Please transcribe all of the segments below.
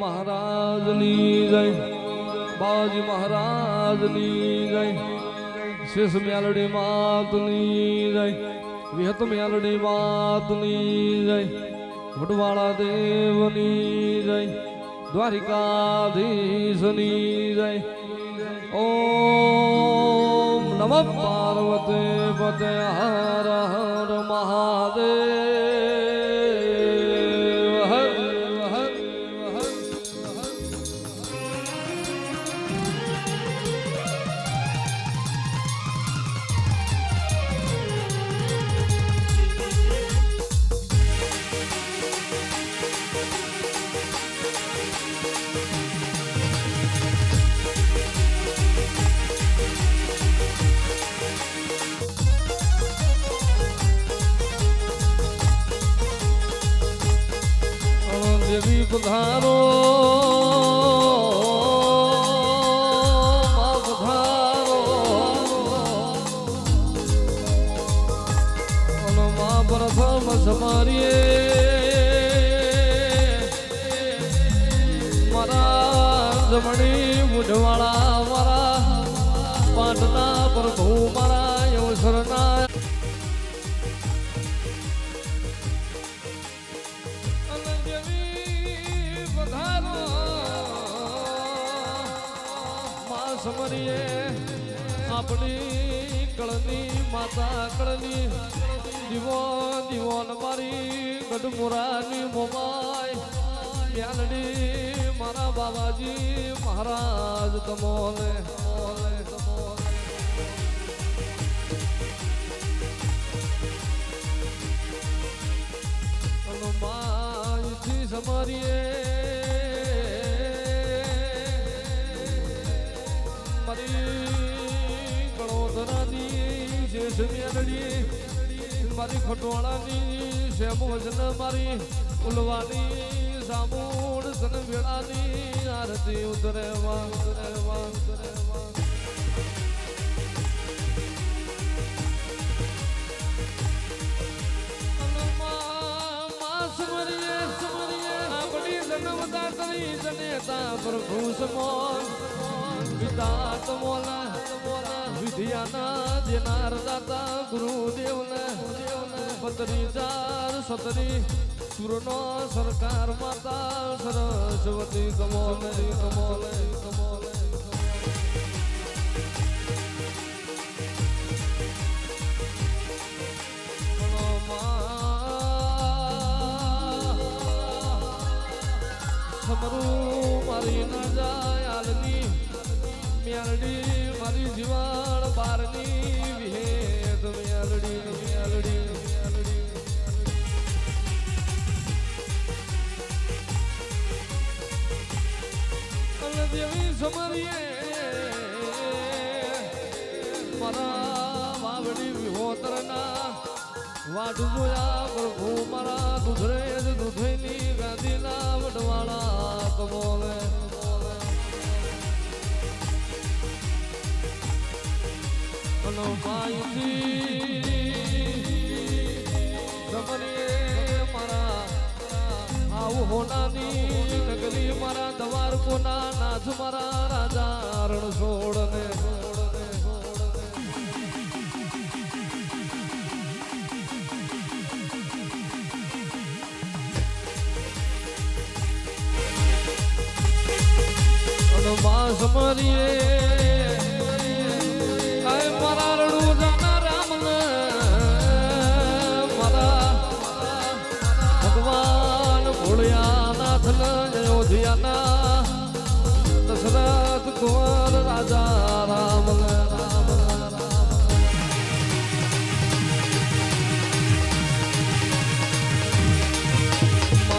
મહારાજની જય, બાવાજી મહારાજની જય, શેષ મ્યાલડી માતની જય, વિહત મ્યાલડી માતની જય, વડવાળા દેવની જય, દ્વારિકાધીશની જય. ઓમ નમઃ પાર્વતી પતે હર હર મહાદેવ હર હર હર. દેવી પધારો માં પધારો, માં પ્રથમ સમારીએ મારા જમણી મુઢવાળા મારા પાટના પ્રભુ મારા અવસરના સમરીએ આપણી કળની માતા કળની દીવો દીવોન મારી ગઢમુરાની મોમાય મ્યાલડી મારા બાબાજી મહારાજ તમોને હનુમાનથી સમરીએ મારી ખટવાળાની શેમોજન મારી ઉલવાની સામૂળ સન વેળાની આરતી ઉતરે વાંગ જન્મતા કરી જનેતા પ્રભુ સમોન પિતા તમોલા વિદ્યાના દેનાર દાતા ગુરુદેવને પતરી ચાર સતરી સુરનો સરકાર માતા સરસ્વતી કમોલે કમોલે કમોલે. સમરું મારી ના જાય આલની મ્યાલડી મારી જીવાણ બારની વિહેત મ્યાલડી મ્યાલડી મ્યાલડી. દેવી સમરીએ મારા વાવડી વિહોતરના વાટ જોયા પ્રભુ મારા દુધરે દુધઈની ગાદીના વડવાળા કમોલે મારા આવું હોનાની નગરી મારા દવાર કોના નાથ મારા રાજા રણ છોડને માં સમરીએ મારા રડું જાના રામને મારા ભગવાન ભોળિયાનાથ અયોધ્યાના દશરથ કુંવર રાજા રામ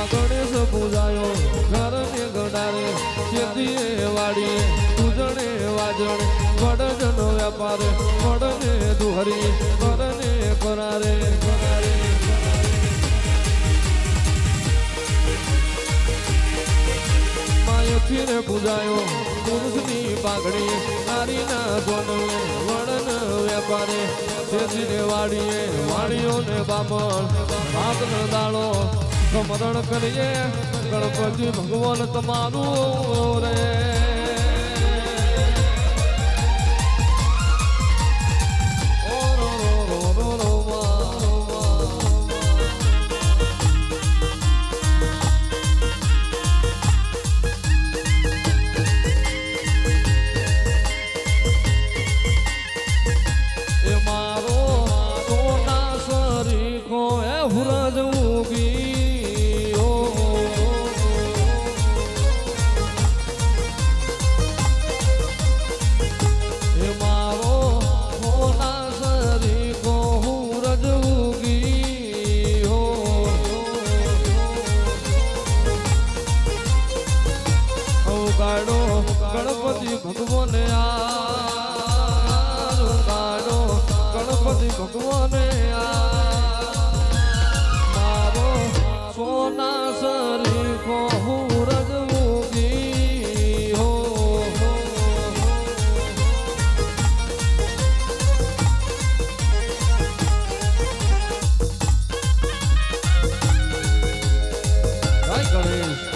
ગણેશ પૂજાયો ઘર ને ગડારે ખેતીએ વાડીએ પૂજણે વાજણે વડજનો વ્યાપાર વડને દુહરી કરને કરારે કરારે માયથી ને પૂજાયો પુરુષની પાઘડી નારીના જોનવે વડન વ્યાપારે ખેતીને વાડીએ વાડીઓને બામણ ભાતનો દાળો સ્મરણ કરીએ ગણપતિ ભગવાન તમારું રે ગણપતિ ભગવાને ગાડો ગણપતિ ભગવાને મારો સોના સરી કો હુરજ મુગી હો ગણેશ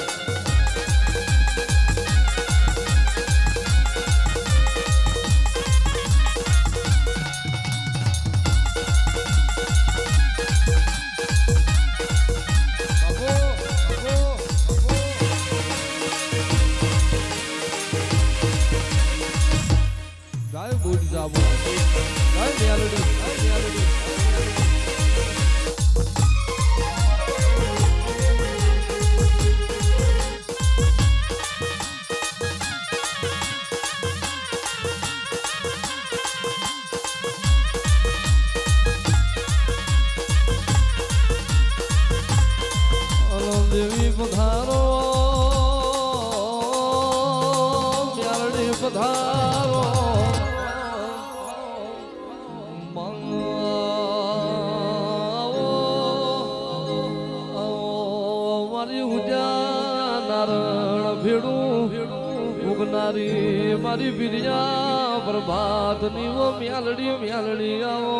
દેવી પધારો મ્યાલડી પધારો મારી ઉદ્યા નારણ ભેડું ઉગનારી મારી વિદ્યા પ્રભાત ની ઓ મ્યાલડી આવો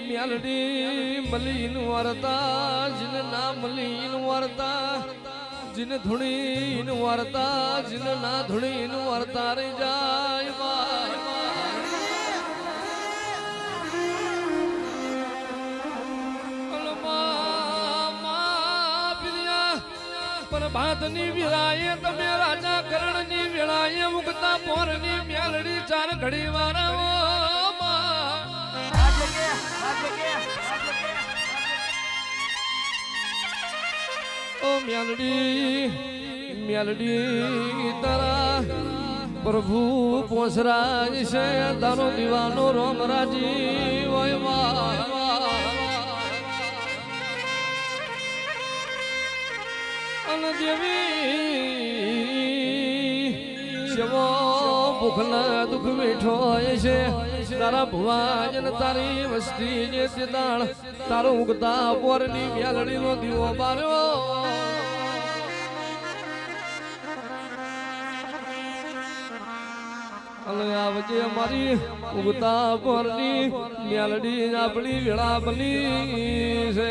મ્યાલડી મલીન વારતા જીન ના મલીન વારતા જીન ધૂણીન વારતા જીન ના ધૂણીન વારતા રે જાય ભાતની વેળાએ તમે રાજા કરણની વેળાએ મુકતા પોરની મ્યાલડી ચાર ઘડી વાળાઓ ઓ મ્યાલડી તારા પ્રભુ પોસરાજ છે તારો દીવાનો રોમરાજી હોય દેવી શવો ભૂખના દુઃખ મીઠો છે તારા ભુવાજન તારી વસ્તી જે ચેતાળ તારો ઉગતા પોરની મ્યાલડી નો દીવો બાર્યો આવજે અમારી ઉગતા પોરની મ્યાલડી આપણી વેળા બની છે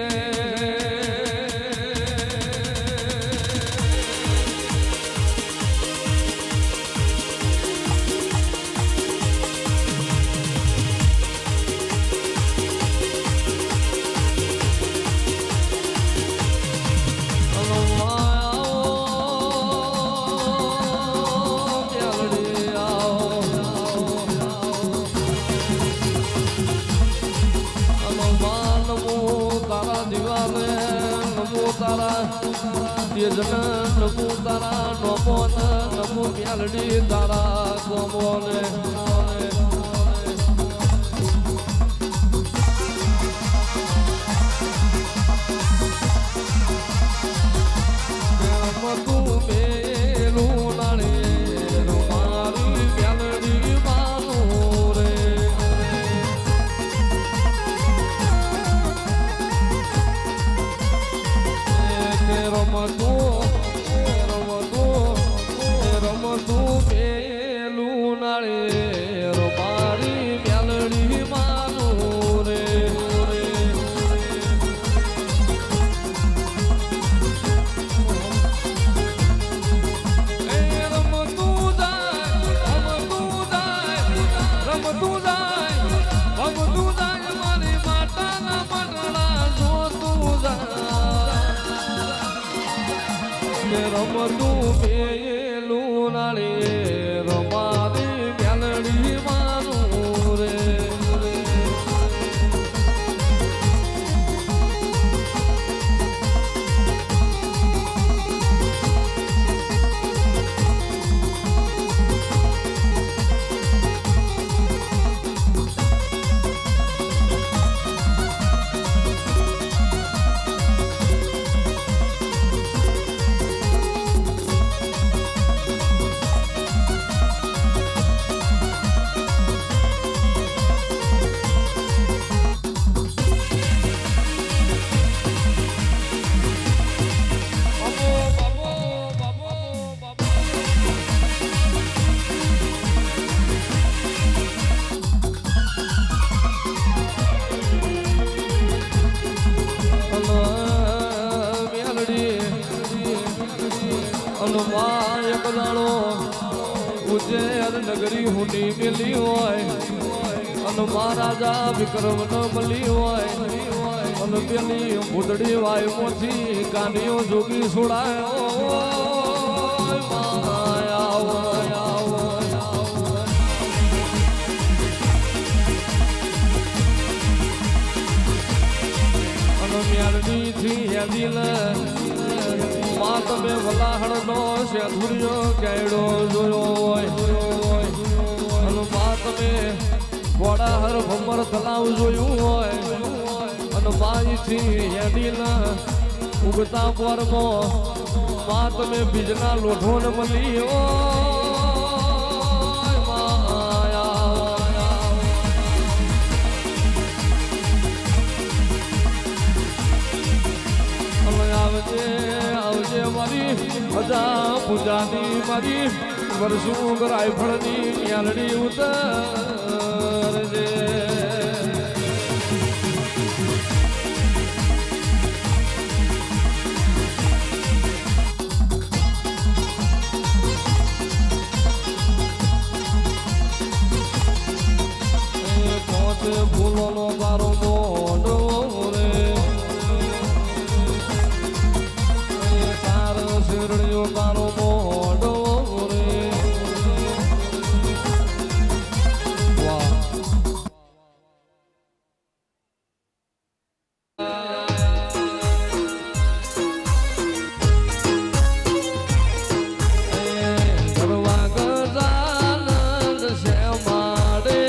નમો તારા નમો નમો મ્યાલડી તારા કોમોને તું મેલું નાણે મારી મ્યાલડી માનું રે રમતો રમતું જાય મારી માતાના મટડા જોતું જાય રમતું પેલું નાળી રમારી મેલડી માનું રે ઉજ્જૈન નગરી હુની મેલી હોય અને મહારાજા વિક્રમ ન મળી હોય અને પેલી બુદડી વાય મોથી કાનીઓ જોગી છોડાયો અને મ્યારડી થી હેદીલ માં તમે વલાહણનો સેધુર્યો કેડો જોયો હોય અને માં તમે ઘોડાહર ભમર તલાવ જોયું હોય અને માથી હેડીના ઉગતા પોરમાં માં તમે બીજના લોઢોને મળી આવજે મારી હજા પૂજાની મારી વર્ષું રાયફળની મ્યાલડી ઉતરજે ફૂલોનો તારો મોઢો રે શેરડીઓ તારો મોઢો રે વાહ ગરવા ગજાનંદ શ્યામાડે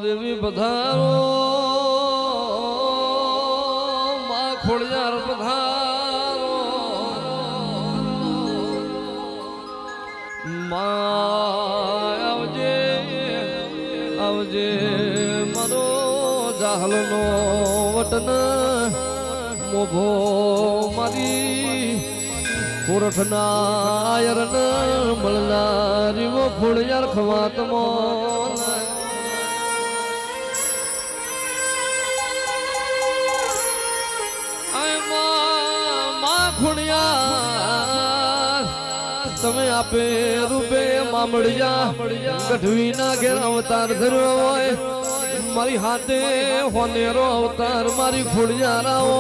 દેવી પધારો માં ખોડિયાર પધારો માં આવજે આવજે મારો જાહલનો વતન મોભો મારી કોરઠના આયરન મળનારી વો ખોડિયાર ખવાતમો તમે આપે રૂપે મામડિયા ગઢવી ના ઘેર અવતાર ધર્યો હોય મારી હાથે હોનેરો અવતાર મારી ખોડિયારાઓ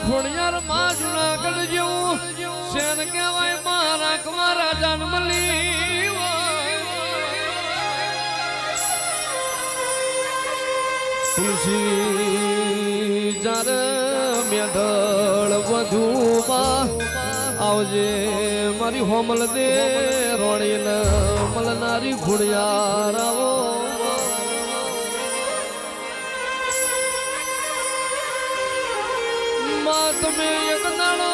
ખોડિયાર માં જુનાગઢ જેવું શેન કહેવાય મારા કમારા જાન મળી તુલસી જાર મેઢળ વધુમાં આવજે મારી હોમલ દે રોણીન મળનારી ખોડિયાર આવો માં તમે એક નાણો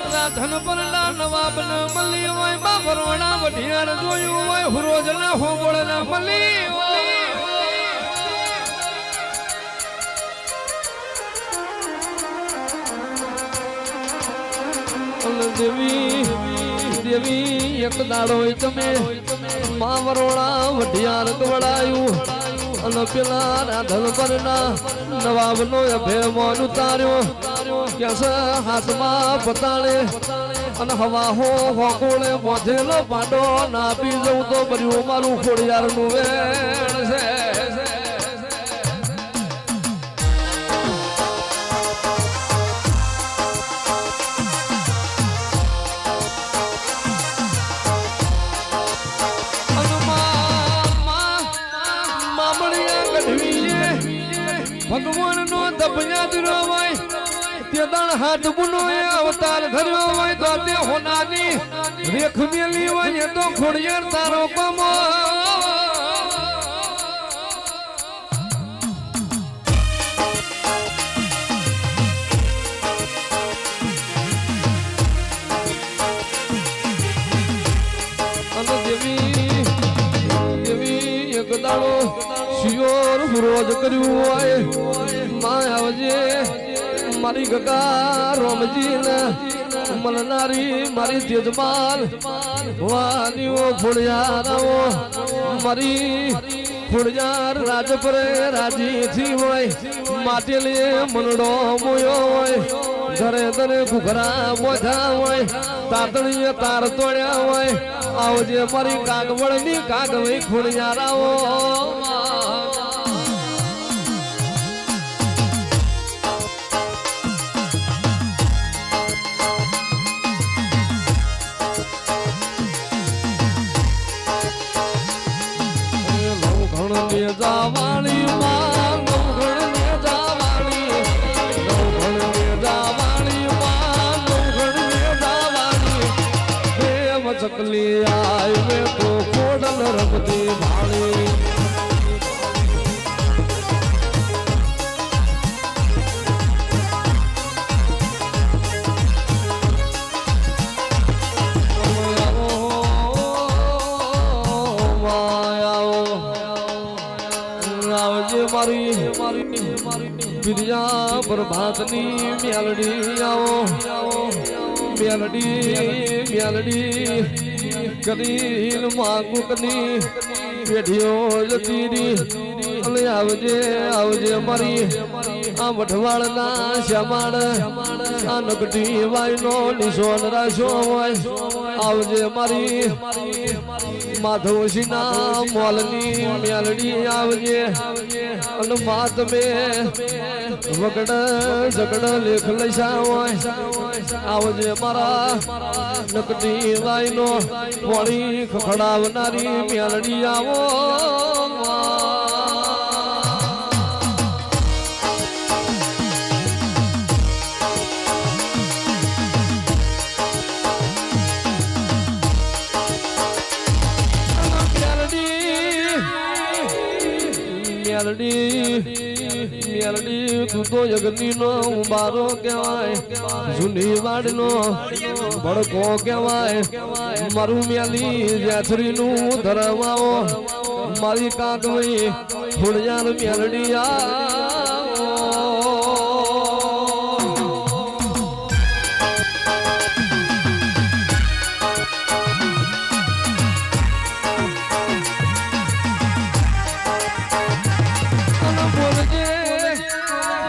રાધન પરલા નવાબ ન મળી હોય બા ભરવડા વઢિયાર જોયું હોય હુરોજ ના હોબળ ના મળી હોય દેવી દેવી એક દાડો તમે માવરોળા વઢિયાર કવડાયું અને પેલા રાધન પરના નવાબનો અભેમોન ઉતાર્યો કે હાથમાં પતાળે અને હવા હો હોકોળે બોધેલો પાડો ના પી જવું તો ભર્યું મારું ખોડિયારનું વેણ છે ભગવાન નો દબન્યા દિરો હોય તે દાણ હાથ બુનો અવતાર ધર્યો હોય તો તે હોનાની રેખ મેલી હોય તો ખોડિયાર તારો કમો અને દેવી દેવી એક દાડો શિયોર રોજ કર્યું હોય માં આવજે મારી ગગા રોમજી ને મલનારી મારી તેજમાલ વાનીઓ ફોડિયારાઓ મારી ફોડિયાર રાજપરે રાજી થી હોય માટેલે મનડો મોયો હોય ઘરે ઘરે ઘુઘરા મોઢા હોય તાતણીએ તાર તોડ્યા હોય આવજે મારી કાગવળની કાગવી ખોડિયારાઓ જાવાણી માં નવઘણ ને જાવાણી નવઘણ ને જાવાણી માં નવઘણ ને જાવાણી દેવ ચકલી આવે તો કોડલ રમતી ભાણી વિદ્યા પ્રભાતની મેલડી આવો મેલડી મેલડી કદીલ માગુકની પેઢીઓ જતી અને આવજે આવજે મારી આ વઢવાળના શ્યામાળ આ નગટી વાયનો નિશોન રાશો હોય આવજે મારી માધવસીના મોલની મેલડી આવજે અને માતમે વગડ ઝગડ લેખ લઈશા હોય આવજે મારા નકટી વાયનો વળી ખખડાવનારી મેલડી આવો મેલડી તું તો જગની નો ઉબારો કહેવાય જૂની વાડનો ભડકો કહેવાય મારું મેલી જેથરી નું ધરવાઓ મારી કાકવી ફૂળજાર મેલડી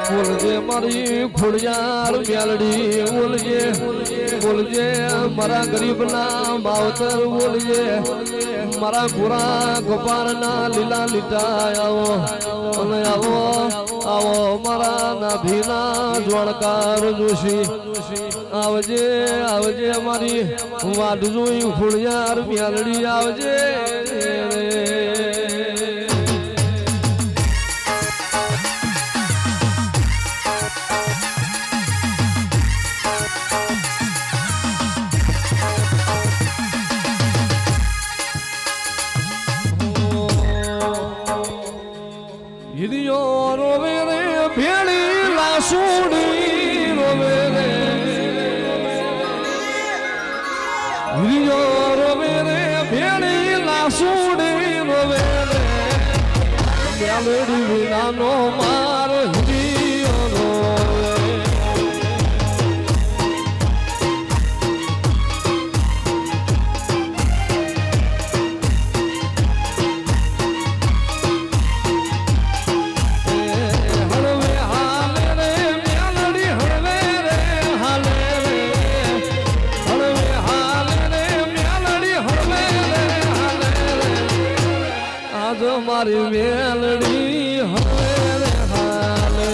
બોલજે મારી ખોડિયાર મેલડી બોલજે બોલજે મારા ગરીબના માવતર બોલજે મારા ગોરા ગોપાળના લીલા લીટા આવો અને આવો આવો મારા નાભીના જોણકાર જોશી આવજે આવજે મારી વાડ જોઈ ખોડિયાર મેલડી આવજે રોવે રે ભેળી લાસુડી રોવે રે રોવે રે ભેળી લાસુડી રોવે રે મેલડી વિનાનો માર હિરિયો રોવે મારી મેલડી હવે રે હાલે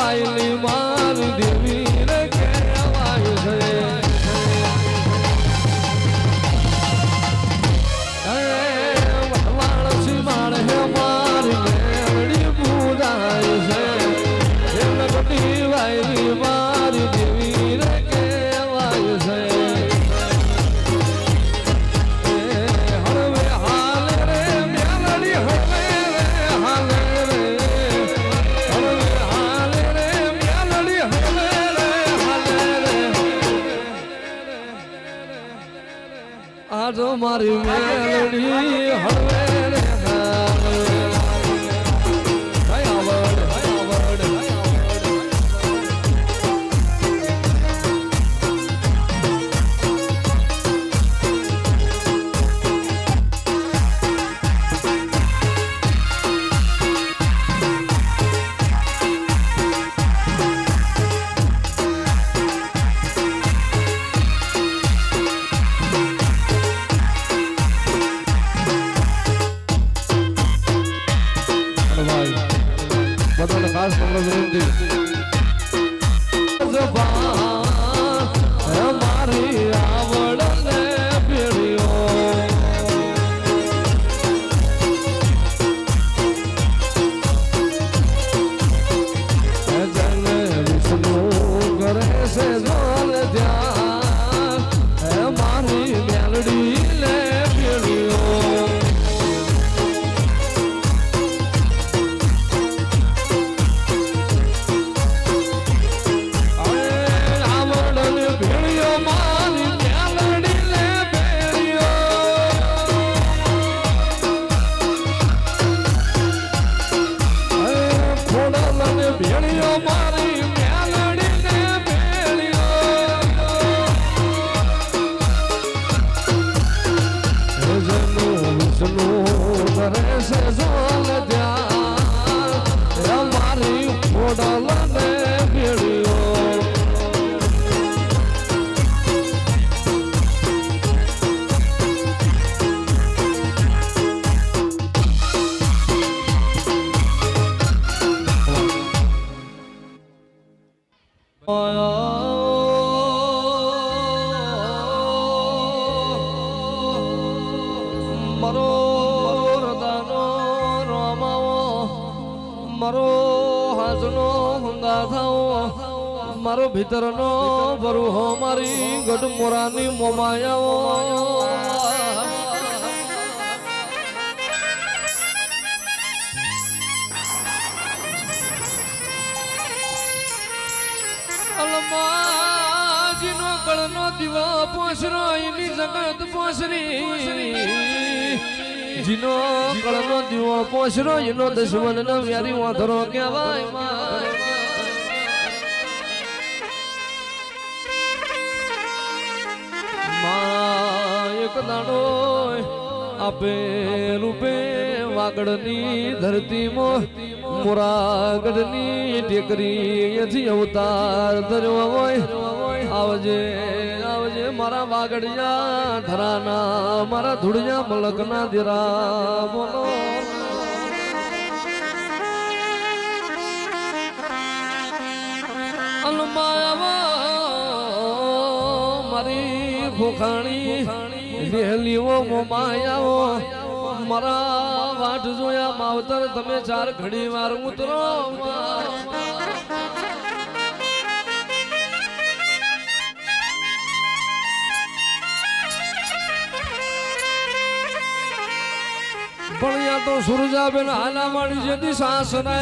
મારી દેવી રે કહેવાય છે વટવાણસી માણે મારી મેરડી પૂજાય છે નકટી વાયલી મારી દેવી રે કહેવાય છે હળવે હાલે રે મેલડી હળવે રે હાલે રે આજો મારી મેલડી હળવે રે બધાને ખાસ તમને વિનંતી મારી આવડ ને પીળ્યો જને વિષ્ણુ કરે છે જોલ ધ્યાન મારી મેલડી ને પીળ્યો ભેળિયો મારી મેલડી ને ભેળિયો વિષ્ણુ કરે છે જોલ ધ્યાન મારી ખોડલ ને ભેળિયો મારો હૃદયનો રમાવો મારો હાજનો ગાથાઓ મારો ભીતરનો બરુહો મારી ગઢમોરાની મોમાયાઓ જીનો કળનો દીવો પોસરો એની જગત પોસરી જીનો કળનો દીવો પોસરો એનો દુશ્મન નો વ્યારી વાંધરો કહેવાય માં એક દાડો આપે રૂપે વાગડની ધરતીમાં મોરાગઢની ટેકરી એથી અવતાર ધર્યો હોય આવજે આવજે મારા વાગડિયા ધરાના મારા ધૂળિયા મલકના દીરા બોલો મારી ભૂખાણી વહેલીઓ મોમાયાઓ મારા વાટ જોયા માવતર તમે ચાર ઘડી વાર ઉતરો ભણ્યા તો સુરજાબેન હાલા વાળી જેથી સાસરે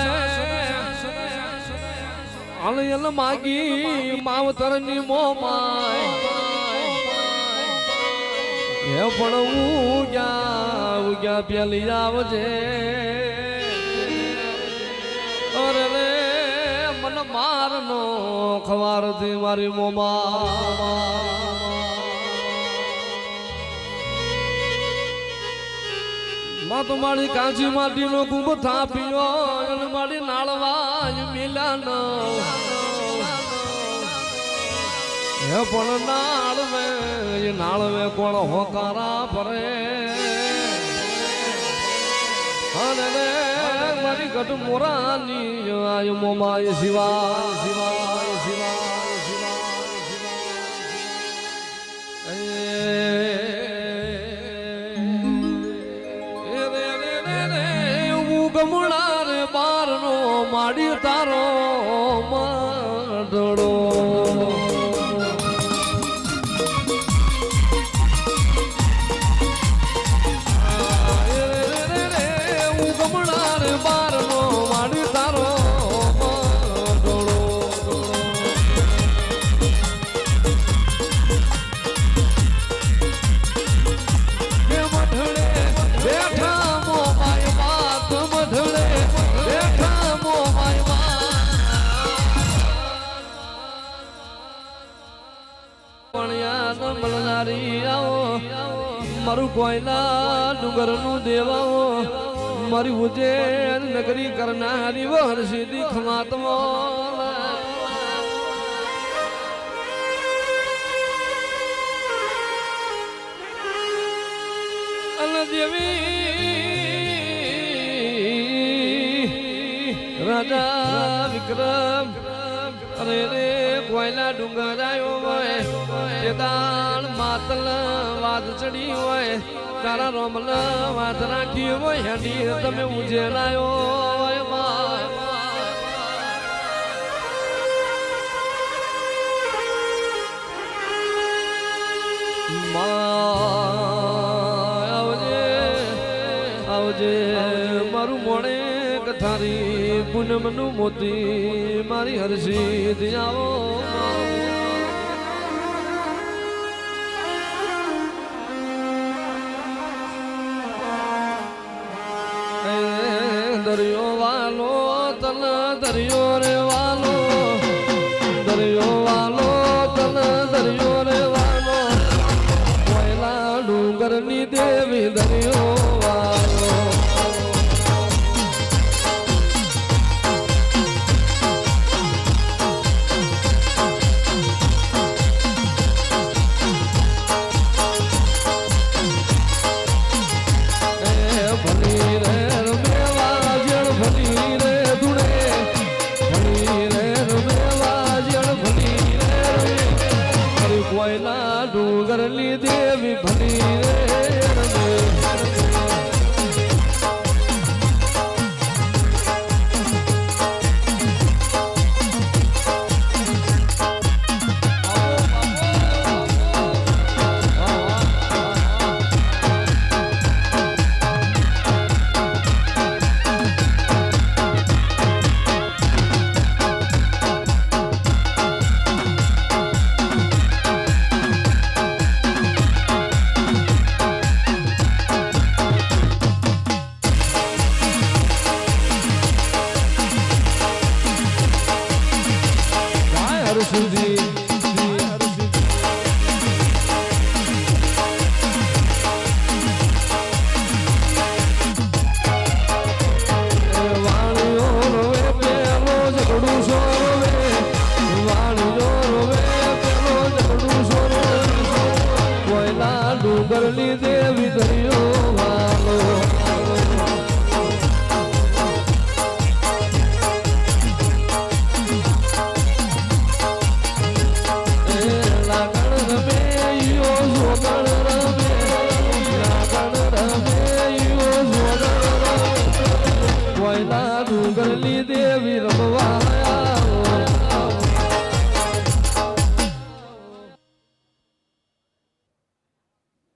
અલયલ માગી માવતર ની મોમાય હે પણ ઉગ્યા પેલી આવજે અરે રે મન મારનો ખવાર થી મારી મોમા માં તો મારી કાચી માટીનો કુંભ થાપ્યો અને મારી નાળવા મિલાનો હે પણ નાળવે કોણ હોકારા ભરે અને મારી ગઢ મોરાની આય મોમાય શિવાય શિવાય શિવાય ગમણા રે બાર નો માડી તારો માડડો ગમણા રે બાર નો માડી તારો મારું કોયલા ડુંગર નું દેવાઓ મારી ઉજ્જૈન નગરી કરનારી વર સીધી ખમાતમો દેવી રાજા વિક્રમ અરે રે કોયલા ડુંગર આવ્યો હોય દાણ માતલ વાત ચડી હોય તારા રોમલ વાત રાખી હોય હેડી તમે ઉજેલાયો હોય આવજે આવજે મારું મોડે કથારી પૂનમ નું મોતી મારી હરસી આવો દરિયો વાલો તન દરિયો રે વાલો દરિયો વાલો તન દરિયો રે વાલો કોયલા ડુંગર ની દેવી દરિયો વાલો ડુંગરની દેવી ભલી ડુંગરની દેવી દરિયો વાલો લાગણ રમે યો જોગણ રમે લાગણ રમે યો જોગણ રમે કોયલા ડુંગરની દેવી રમવા